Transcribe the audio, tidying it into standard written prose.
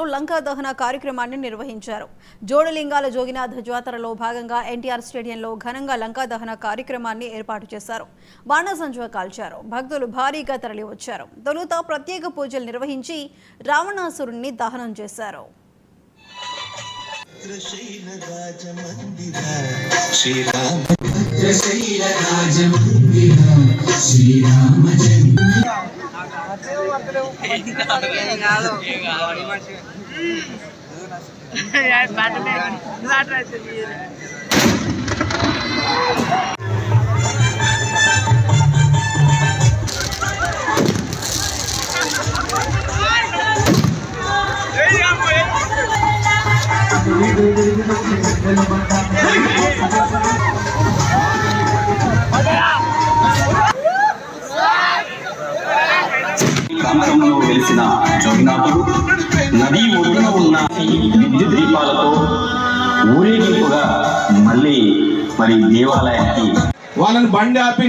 లంకా దహన కార్యక్రమాన్ని నిర్వహించారు. జోడులింగాల జోగినాథ జాతరలో భాగంగా ఎన్టీఆర్ స్టేడియంలో ఘనంగా లంకా దహన కార్యక్రమాన్ని ఏర్పాటు చేశారు. బాణసంచా కాల్చారు. భక్తులు భారీగా తరలివచ్చారు. తొలుత ప్రత్యేక పూజలు నిర్వహించి రావణాసురుణ్ణి దహనం చేశారు. ప్రాంతంలో వెలిసిన జోగినాథుడు నదీ ఒడ్డున ఉన్న విద్యుత్ దీపాలతో ఊరేగింపుగా మళ్ళీ దేవాలయానికి వాళ్ళని బండి ఆపి